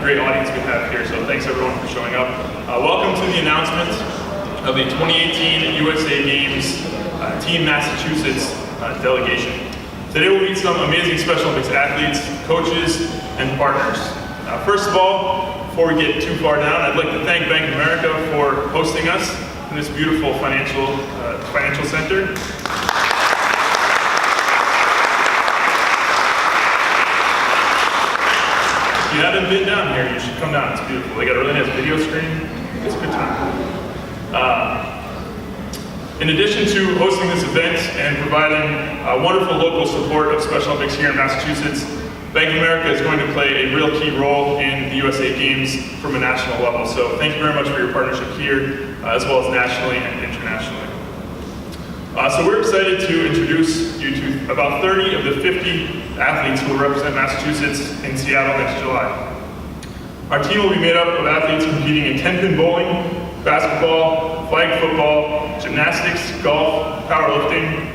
great audience we have here, so thanks everyone for showing up. Welcome to the announcement of the 2018 USA Games Team Massachusetts delegation. Today we'll meet some amazing Special Olympics athletes, coaches, and partners. First of all, before we get too far down, I'd like to thank Bank of America for hosting us in this beautiful financial center. If you haven't been down here, you should come down. It's beautiful. They got a really nice video screen. It's a good time. In addition to hosting this event and providing wonderful local support of Special Olympics here in Massachusetts, Bank of America is going to play a real key role in the USA Games from a national level. So thank you very much for your partnership here, as well as nationally and internationally. So we're excited to introduce you to about 30 of the 50 athletes who will represent Massachusetts in Seattle next July. Our team will be made up of athletes competing in 10-pin bowling, basketball, flag football, gymnastics, golf, powerlifting,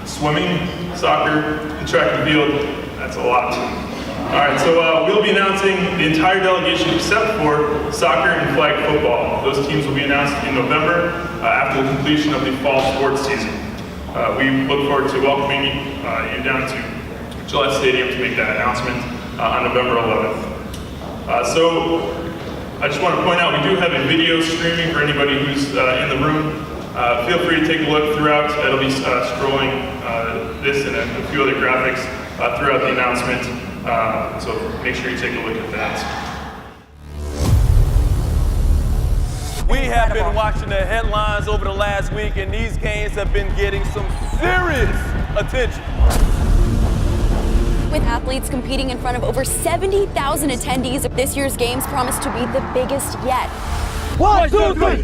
swimming, soccer, and track and field. That's a lot. All right, so we'll be announcing the entire delegation except for soccer and flag football. Those teams will be announced in November after the completion of the fall sports season. We look forward to welcoming you down to Gillette Stadium to make that announcement on November 11th. So I just want to point out we do have a video streaming for anybody who's in the room. Feel free to take a look throughout. It'll be scrolling this and a few other graphics throughout the announcement. So make sure you take a look at that. We have been watching the headlines over the last week, and these games have been getting some serious attention. With athletes competing in front of over 70,000 attendees, this year's games promise to be the biggest yet. 1, 2, 3,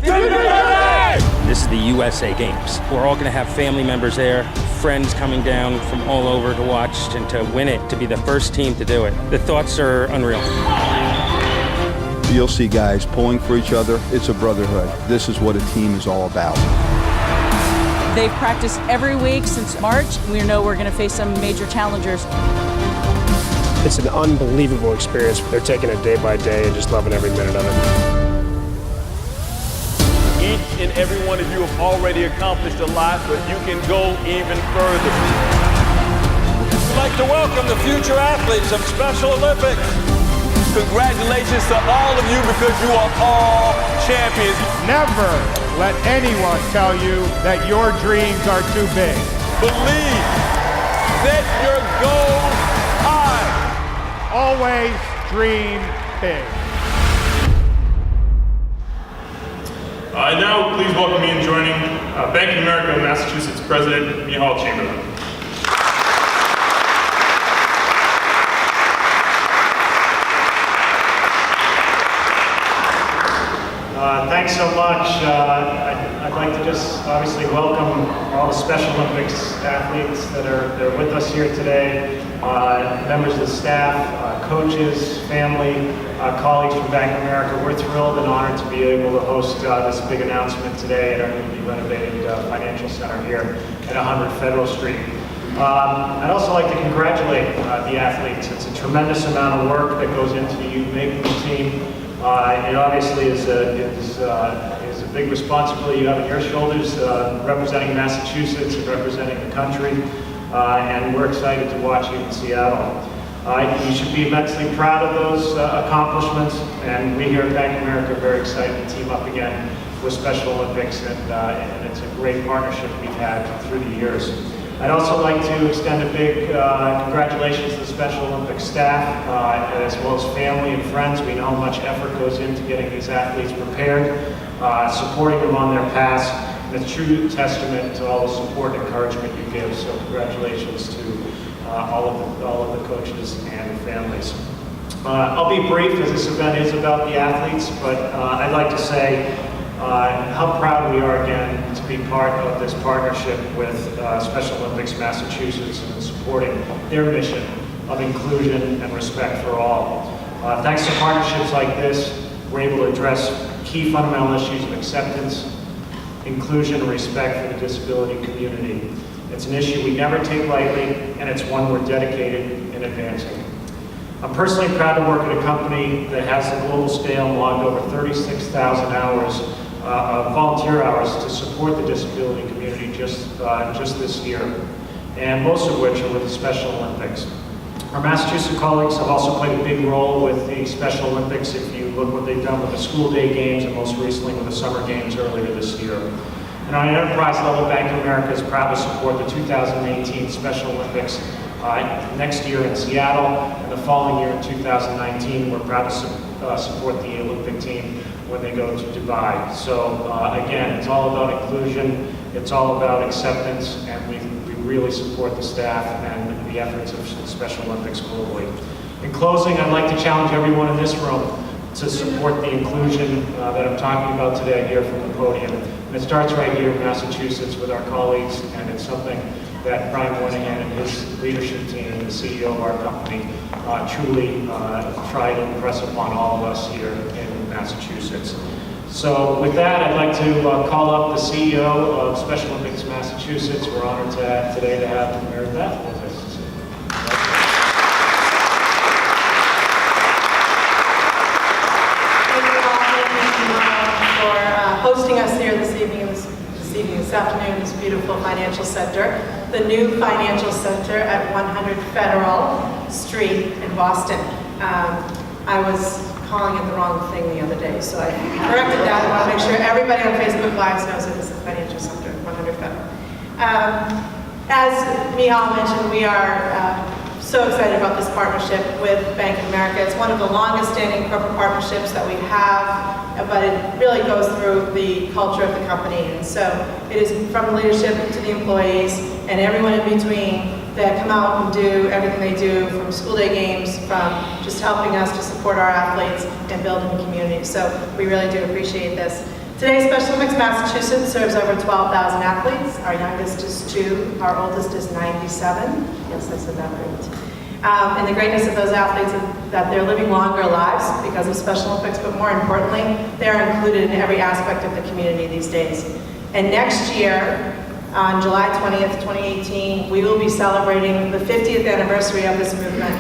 This is the USA Games. We're all going to have family members there, friends coming down from all over to watch and to win it, to be the first team to do it. The thoughts are unreal. You'll see guys pulling for each other. It's a brotherhood. This is what a team is all about. They've practiced every week since March. We know we're going to face some major challengers. It's an unbelievable experience. They're taking it day by day and just loving every minute of it. Each and every one of you have already accomplished a lot, but you can go even further. We'd like to welcome the future athletes of Special Olympics. Congratulations to all of you because you are all champions. Never let anyone tell you that your dreams are too big. Believe. Set your goals high. Always dream big. And now, please welcome me in joining Bank of America Massachusetts President Michal Chamberlain. Thanks so much. I'd like to just obviously welcome all the Special Olympics athletes that are with us here today, members of the staff, coaches, family, colleagues from Bank of America. We're thrilled and honored to be able to host this big announcement today at our newly renovated financial center here at 100 Federal Street. I'd also like to congratulate the athletes. It's a tremendous amount of work that goes into you making the team. It obviously is a big responsibility you have on your shoulders, representing Massachusetts and representing the country, and we're excited to watch you in Seattle. You should be immensely proud of those accomplishments, and we here at Bank of America are very excited to team up again with Special Olympics, and it's a great partnership we've had through the years. I'd also like to extend a big congratulations to the Special Olympics staff, as well as family and friends. We know how much effort goes into getting these athletes prepared, supporting them on their paths, and it's a true testament to all the support and encouragement you give. So congratulations to all of the coaches and families. I'll be brief, as this event is about the athletes, but I'd like to say how proud we are again to be part of this partnership with Special Olympics Massachusetts and supporting their mission of inclusion and respect for all. Thanks to partnerships like this, we're able to address key fundamental issues of acceptance, inclusion, and respect for the disability community. It's an issue we never take lightly, and it's one we're dedicated in advancing. I'm personally proud to work at a company that has a global scale and logged over 36,000 hours of volunteer hours to support the disability community just this year, and most of which are with the Special Olympics. Our Massachusetts colleagues have also played a big role with the Special Olympics. If you look what they've done with the school day games and most recently with the summer games earlier this year. And on an enterprise level, Bank of America is proud to support the 2018 Special Olympics next year in Seattle, and the following year in 2019, we're proud to support the Olympic team when they go to Dubai. So again, it's all about inclusion, it's all about acceptance, and we really support the staff and the efforts of the Special Olympics globally. In closing, I'd like to challenge everyone in this room to support the inclusion that I'm talking about today here from the podium. And it starts right here in Massachusetts with our colleagues, and it's something that Brian Moynihan and his leadership team and the CEO of our company truly try to impress upon all of us here in Massachusetts. So with that, I'd like to call up the CEO of Special Olympics Massachusetts. We're honored today to have Mary Beth with us. Thank you all for hosting us here this afternoon, this beautiful financial center, the new financial center at 100 Federal Street in Boston. I was calling it the wrong thing the other day, so I corrected that. I want to make sure everybody on Facebook Live knows it is the financial center at 100 Federal. As Michal mentioned, we are so excited about this partnership with Bank of America. It's one of the longest standing corporate partnerships that we have, but it really goes through the culture of the company. And so it is from leadership to the employees and everyone in between that come out and do everything they do, from school day games, from just helping us to support our athletes and building the community. So we really do appreciate this. Today, Special Olympics Massachusetts serves over 12,000 athletes. Our youngest is 2, our oldest is 97. Yes, I said that right. And the greatness of those athletes is that they're living longer lives because of Special Olympics, but more importantly, they're included in every aspect of the community these days. And next year, on July 20th, 2018, we will be celebrating the 50th anniversary of this movement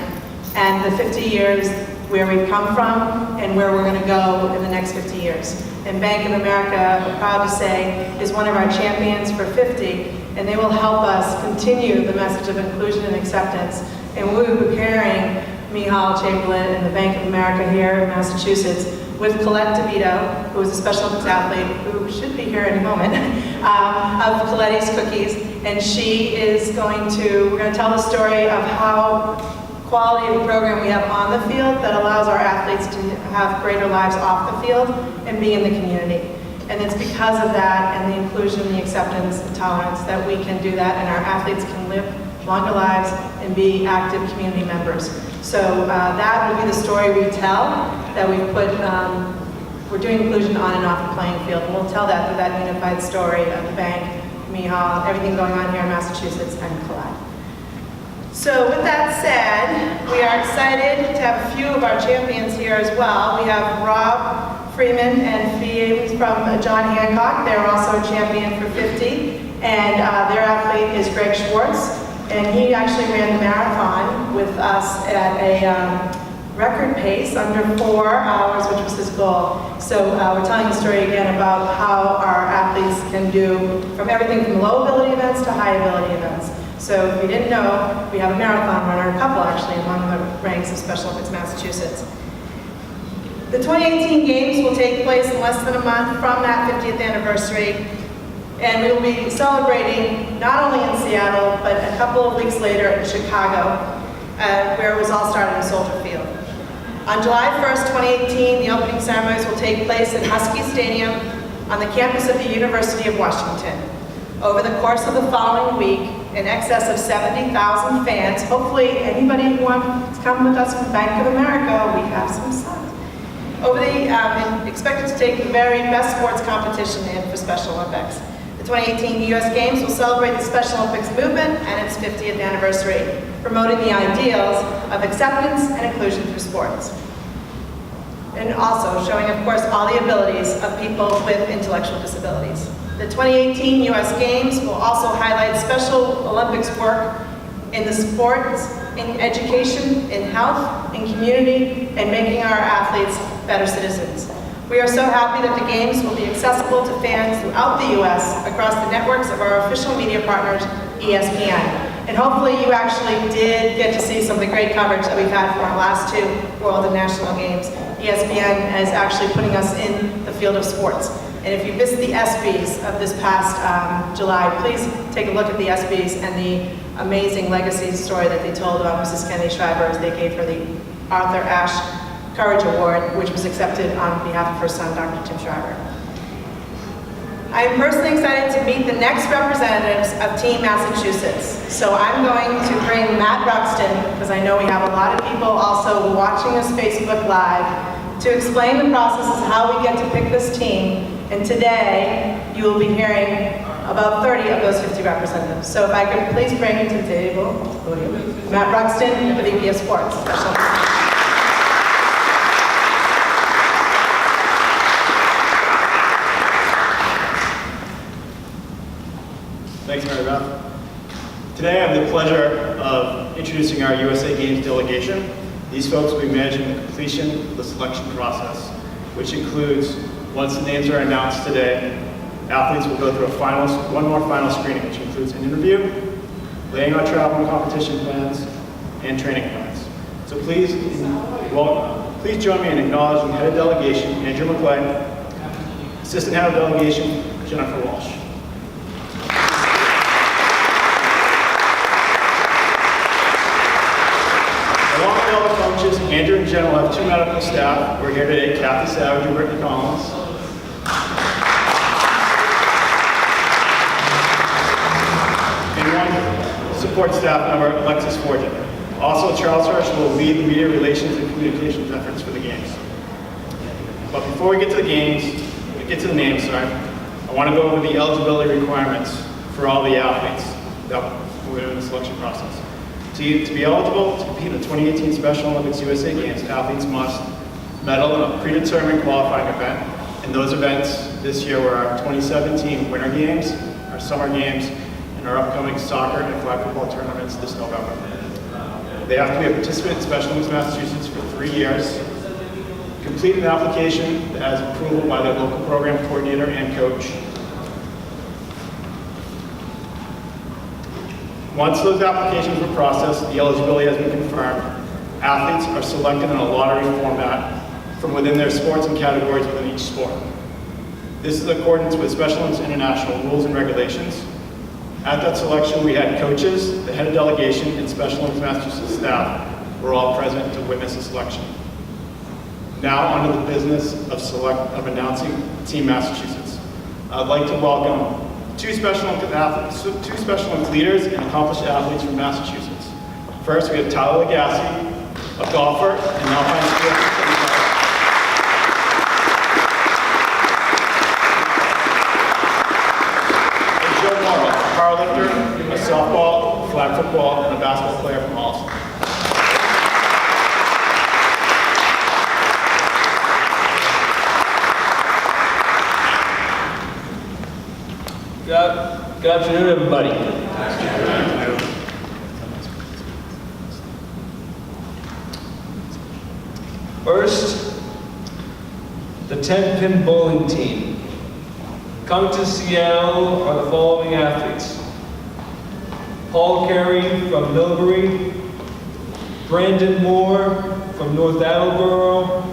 and the 50 years where we've come from and where we're going to go in the next 50 years. And Bank of America, I'm proud to say, is one of our champions for 50, and they will help us continue the message of inclusion and acceptance. And we'll be preparing Michal Chamberlain and the Bank of America here in Massachusetts with Colette DeVito, who is a Special Olympics athlete, who should be here any moment, of Colette's Cookies. And she is we're going to tell the story of how quality of the program we have on the field that allows our athletes to have greater lives off the field and be in the community. And it's because of that and the inclusion, the acceptance, and tolerance that we can do that, and our athletes can live longer lives and be active community members. So that will be the story we tell, that we put, we're doing inclusion on and off the playing field, and we'll tell that through that unified story of the bank, Michal, everything going on here in Massachusetts, and Colette. So with that said, we are excited to have a few of our champions here as well. We have Rob Freeman and Fee from John Hancock. They're also a champion for 50, and their athlete is Greg Schwartz. And he actually ran the marathon with us at a record pace, under 4 hours, which was his goal. So we're telling the story again about how our athletes can do from everything from low ability events to high ability events. So if you didn't know, we have a marathon runner, a couple actually, among the ranks of Special Olympics Massachusetts. The 2018 Games will take place in less than a month from that 50th anniversary. And we will be celebrating not only in Seattle, but a couple of weeks later in Chicago, where it was all started in Soldier Field. On July 1st, 2018, the opening ceremonies will take place in Husky Stadium on the campus of the University of Washington. Over the course of the following week, in excess of 70,000 fans, hopefully anybody who wants to come with us from Bank of America, we have some sun. Expected to take the very best sports competition in for Special Olympics. The 2018 U.S. Games will celebrate the Special Olympics movement and its 50th anniversary, promoting the ideals of acceptance and inclusion through sports. And also showing, of course, all the abilities of people with intellectual disabilities. The 2018 U.S. Games will also highlight Special Olympics work in the sports in education, in health, in community, and making our athletes better citizens. We are so happy that the games will be accessible to fans throughout the U.S. across the networks of our official media partners, ESPN. And hopefully you actually did get to see some of the great coverage that we've had for our last 2 World and National Games. ESPN is actually putting us in the field of sports. And if you missed the ESPYs of this past July, please take a look at the ESPYs and the amazing legacy story that they told about Mrs. Kennedy Shriver as they gave her the Arthur Ashe Courage Award, which was accepted on behalf of her son, Dr. Tim Shriver. I am personally excited to meet the next representatives of Team Massachusetts. So I'm going to bring Matt Ruxton, because I know we have a lot of people also watching us Facebook Live, to explain the process of how we get to pick this team. And today, you will be hearing about 30 of those 50 representatives. So if I could please bring you to the table, Matt Ruxton, the VP of Sports. Thanks, Mary Beth. Today I have the pleasure of introducing our USA Games delegation. These folks will be managing the completion of the selection process, which includes, once the names are announced today, athletes will go through one more final screening, which includes an interview, laying out travel and competition plans, and training plans. So please join me in acknowledging Head of Delegation, Andrew McClay, Assistant Head of Delegation, Jennifer Walsh. Andrew and Jen will have 2 medical staff. We're here today, Kathy Savage and Brittany Collins. And 1 support staff member, Alexis Forget. Also, Charles Hirsch will lead the media relations and communications efforts for the games. But before we get to the names, I want to go over the eligibility requirements for all the athletes that were in the selection process. To be eligible to compete in the 2018 Special Olympics USA Games, athletes must medal in a predetermined qualifying event. And those events this year were our 2017 Winter Games, our Summer Games, and our upcoming soccer and flag football tournaments this November. They have to be a participant in Special Olympics Massachusetts for 3 years, complete an application that has approval by the local program coordinator and coach. Once those applications were processed, the eligibility has been confirmed. Athletes are selected in a lottery format from within their sports and categories within each sport. This is in accordance with Special Olympics International rules and regulations. At that selection, we had coaches, the head of delegation, and Special Olympics Massachusetts staff were all present to witness the selection. Now, on to the business of announcing Team Massachusetts. I'd like to welcome 2 Special Olympics leaders and accomplished athletes from Massachusetts. First, we have Tyler Legassi, a golfer and alpine skier. And Joe Morrow, a powerlifter, a softball, flag football, and a basketball player from Holliston. Good afternoon, everybody. First, the 10-pin bowling team. Coming to Seattle are the following athletes: Paul Carey from Millbury, Brandon Moore from North Attleboro,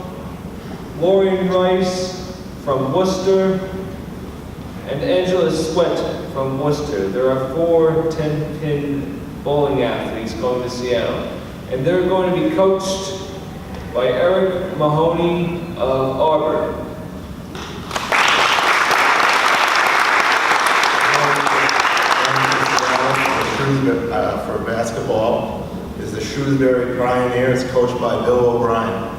Lauren Rice from Worcester, and Angela Sweat from Worcester. There are 4 10-pin bowling athletes going to Seattle. And they're going to be coached by Eric Mahoney of Auburn. For basketball is the Shrewsbury Pioneers, coached by Bill O'Brien.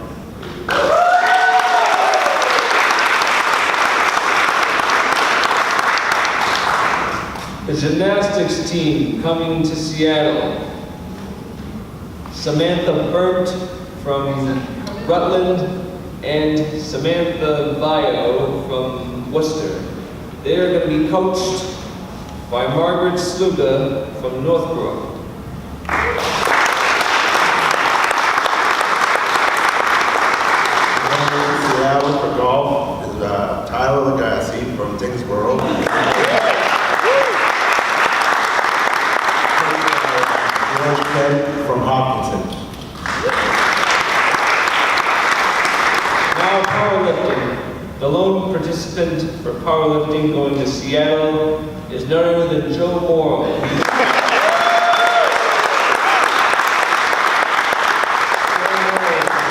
The gymnastics team coming to Seattle: Samantha Burt from Rutland and Samantha Vio from Worcester. They are going to be coached by Margaret Sluga from Northbrook. for powerlifting going to Seattle is none other than Joe Morrow.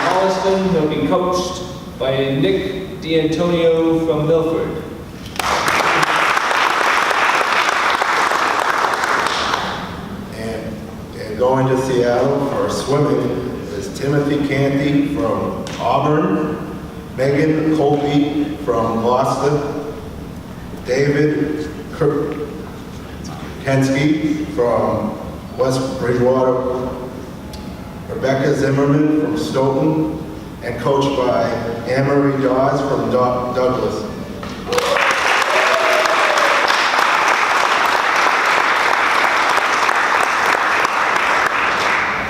Holliston will be coached by Nick D'Antonio from Milford. And going to Seattle for swimming is Timothy Canty from Auburn, Megan Colby from Boston, David Kensky from West Bridgewater, Rebecca Zimmerman from Stoughton, and coached by Anne-Marie Dawes from Douglas.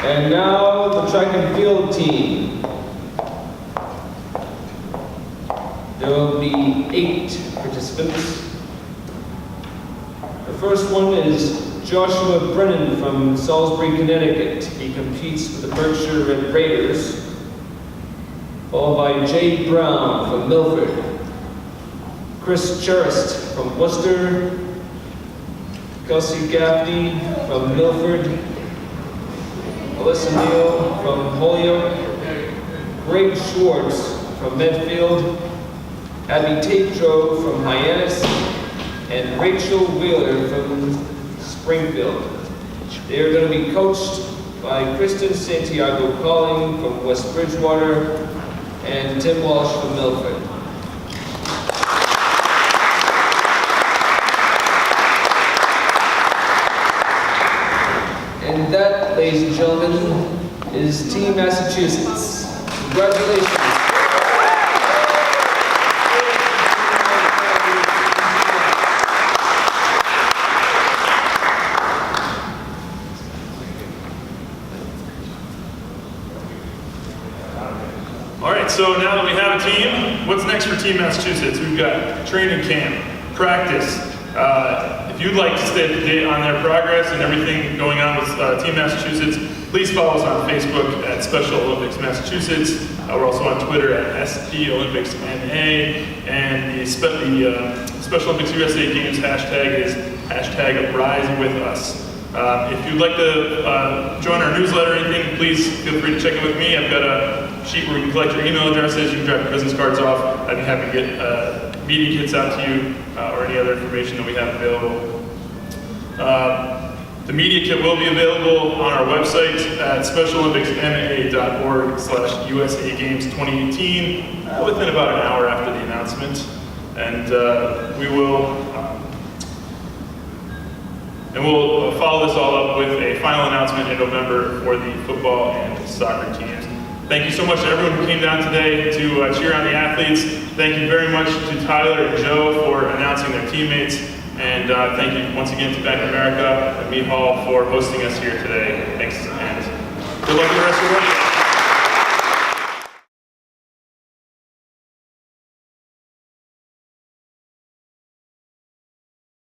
And now the track and field team. There will be 8 participants. The first one is Joshua Brennan from Salisbury, Connecticut. He competes for the Berkshire Red Raiders. Followed by Jay Brown from Milford. Chris Charist from Worcester. Kelsey Gaffney from Milford. Alyssa Neal from Holyoke. Greg Schwartz from Medfield. Abby Tatro from Hyannis. And Rachel Wheeler from Springfield. They are going to be coached by Kristen Santiago Calling from West Bridgewater and Tim Walsh from Milford. And that, ladies and gentlemen, is Team Massachusetts. Congratulations. All right, so now that we have a team, what's next for Team Massachusetts? We've got training camp, practice. If you'd like to stay up to date on their progress and everything going on with Team Massachusetts, please follow us on Facebook at Special Olympics Massachusetts. We're also on Twitter at SP Olympics NA, and the Special Olympics USA Games hashtag is #RiseWithUs. If you'd like to join our newsletter or anything, please feel free to check in with me. I've got a sheet where you can collect your email addresses, you can drop your business cards off. I'd be happy to get media kits out to you or any other information that we have available. The media kit will be available on our website at specialolympicsma.org/USA Games 2018 within about an hour after the announcement. And we'll follow this all up with a final announcement in November for the football and soccer teams. Thank you so much to everyone who came down today to cheer on the athletes. Thank you very much to Tyler and Joe for announcing their teammates. And thank you once again to Bank of America and Mead Hall for hosting us here today. Thanks, and good luck with the rest of the week.